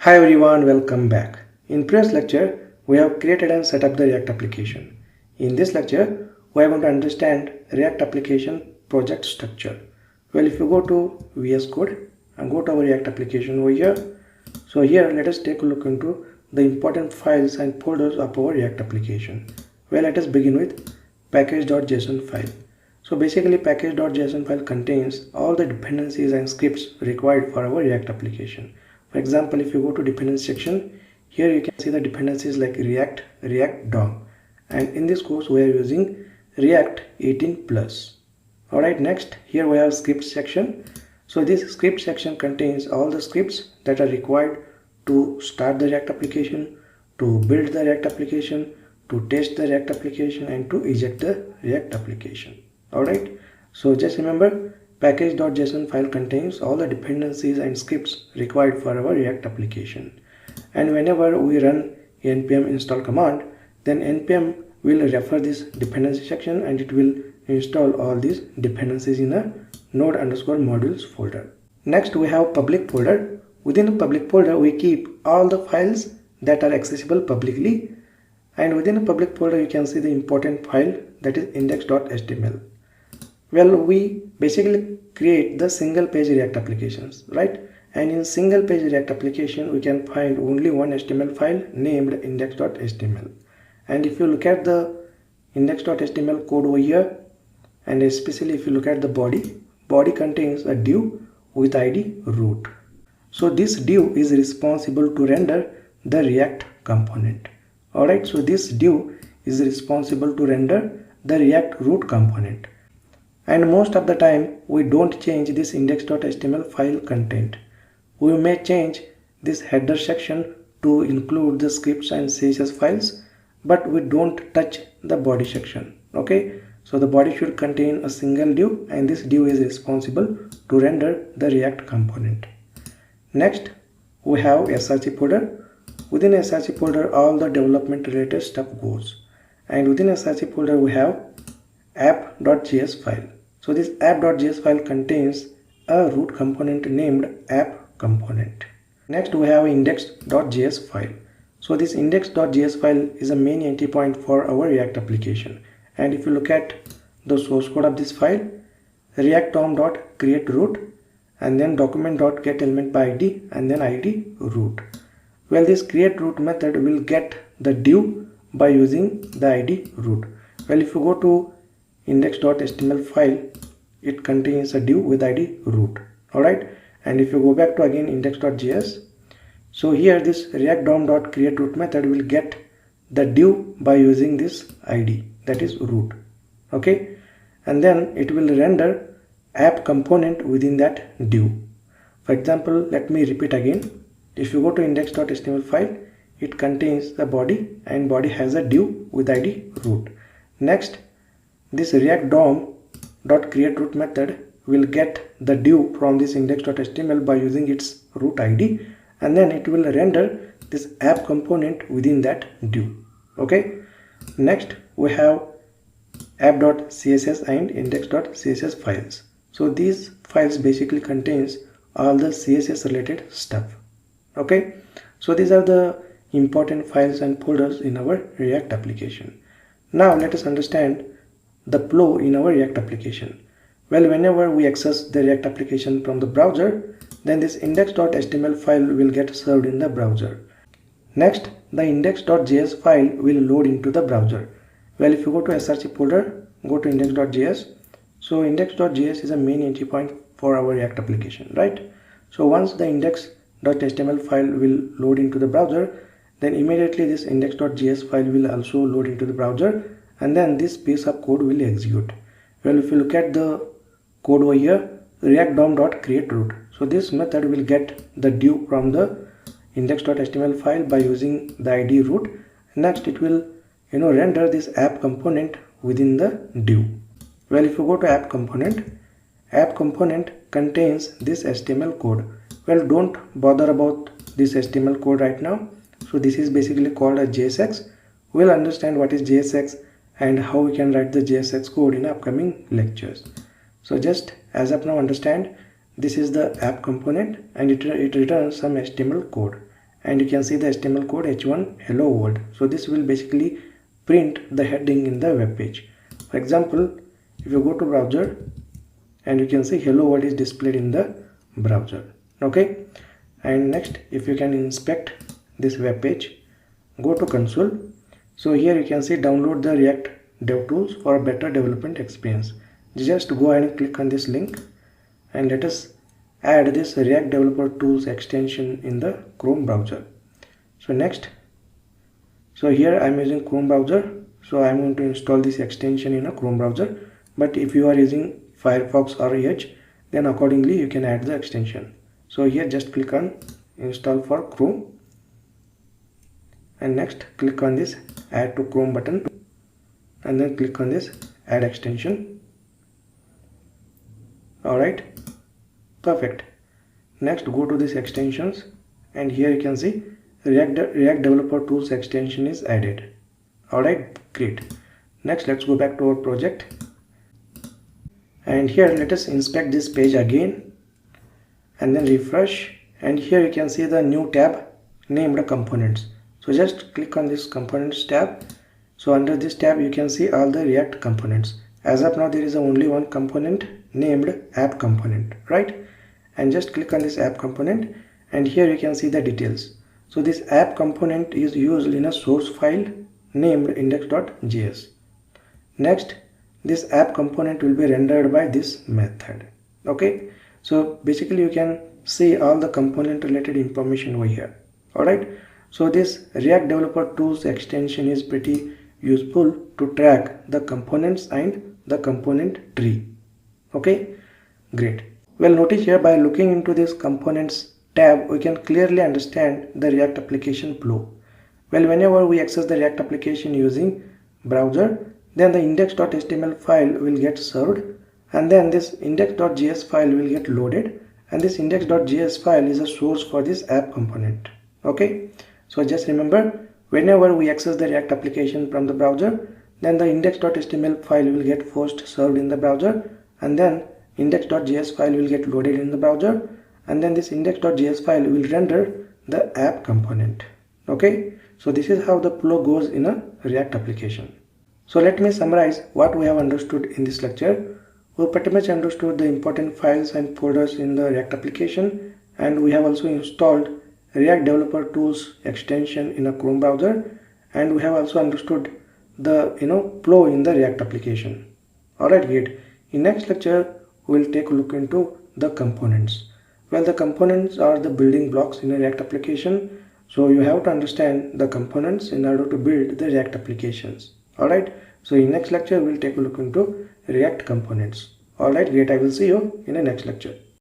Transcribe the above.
Hi everyone, welcome back. In previous lecture, we have created and set up the React application. In this lecture, we are going to understand React application project structure. Well, if you go to VS Code and go to our React application over here, so here let us take a look into the important files and folders of our React application. Well, let us begin with package.json file. So basically package.json file contains all the dependencies and scripts required for our React application. For example, if you go to dependency section, here you can see the dependencies like React, React DOM, and in this course we are using React 18 plus. Alright, next here we have script section. So this script section contains all the scripts that are required to start the React application, to build the React application, to test the React application, and to eject the React application. Alright, so just remember, package.json file contains all the dependencies and scripts required for our React application. And whenever we run npm install command, then npm will refer this dependency section and it will install all these dependencies in a node_modules folder. Next we have public folder. Within the public folder we keep all the files that are accessible publicly, and within the public folder you can see the important file, that is index.html. Well, we basically create the single page React applications, right? And in single page React application we can find only one HTML file named index.html. And if you look at the index.html code over here, and especially if you look at the body contains a div with id root. So this div is responsible to render the React component. Alright, so this div is responsible to render the React root component. And most of the time we don't change this index.html file content. We may change this header section to include the scripts and CSS files, but we don't touch the body section. Okay, so the body should contain a single div, and this div is responsible to render the React component. Next we have src folder. Within src folder all the development related stuff goes, and within src folder we have app.js file. So this app.js file contains a root component named app component. Next we have index.js file. So this index.js file is a main entry point for our React application. And if you look at the source code of this file, react DOM.create root, and then document.getElementById, and then id root. Well, this create root method will get the div by using the id root. Well, if you go to index.html file, it contains a div with id root. Alright, and if you go back to again index.js, so here this react DOM.create root method will get the div by using this id, that is root. Okay, and then it will render app component within that div. For example, let me repeat again. If you go to index.html file, it contains the body, and body has a div with id root. Next, this react DOM.create root method will get the div from this index.html by using its root id, and then it will render this app component within that div. Okay, next we have app.css and index.css files. So these files basically contains all the CSS related stuff. Okay, so these are the important files and folders in our React application. Now let us understand the flow in our React application. Well, whenever we access the React application from the browser, then this index.html file will get served in the browser. Next, the index.js file will load into the browser. Well, if you go to src folder, go to index.js. So index.js is a main entry point for our React application, right? So once the index.html file will load into the browser, then immediately this index.js file will also load into the browser, and then this piece of code will execute. Well, if you look at the code over here, react DOM.create root. So this method will get the div from the index.html file by using the id root. Next it will render this app component within the div. Well, if you go to app component contains this HTML code. Well, don't bother about this HTML code right now. So this is basically called a JSX. We'll understand what is JSX and how we can write the JSX code in upcoming lectures. So just as of now understand, this is the app component and it returns some HTML code. and you can see the HTML code h1 hello world. So this will basically print the heading in the web page. For example, if you go to browser, and you can see hello world is displayed in the browser. Okay, and next, if you can inspect this web page, go to console. So here you can see download the React DevTools for a better development experience. Just go ahead and click on this link, and let us add this React Developer Tools extension in the Chrome browser. So next, so here I am using Chrome browser, so I am going to install this extension in a Chrome browser. But if you are using Firefox or Edge, then accordingly you can add the extension. So here just click on install for Chrome, and next click on this add to Chrome button, and then click on this add extension. Alright, perfect. Next go to this extensions, and here you can see React Developer Tools extension is added. Alright, great. Next let's go back to our project, and here let us inspect this page again and then refresh, and here you can see the new tab named components. So just click on this components tab. So under this tab you can see all the React components. As of now there is only one component named app component, right? And just click on this app component, and here you can see the details. So this app component is used in a source file named index.js. Next, this app component will be rendered by this method. Okay, so basically you can see all the component related information over here. Alright, so this React Developer Tools extension is pretty useful to track the components and the component tree. Okay, great. Well, notice here by looking into this components tab, we can clearly understand the React application flow. Well, whenever we access the React application using browser, then the index.html file will get served, and then this index.js file will get loaded, and this index.js file is a source for this app component. Okay, so just remember, whenever we access the React application from the browser, then the index.html file will get first served in the browser, and then index.js file will get loaded in the browser, and then this index.js file will render the app component. Okay, so this is how the flow goes in a React application. So let me summarize what we have understood in this lecture. We pretty much understood the important files and folders in the React application, and we have also installed React Developer Tools extension in a Chrome browser, and we have also understood the flow in the React application. Alright, great. In next lecture we will take a look into the components. Well, the components are the building blocks in a React application, so you have to understand the components in order to build the React applications. Alright, so in next lecture we'll take a look into React components. Alright, great. I will see you in the next lecture.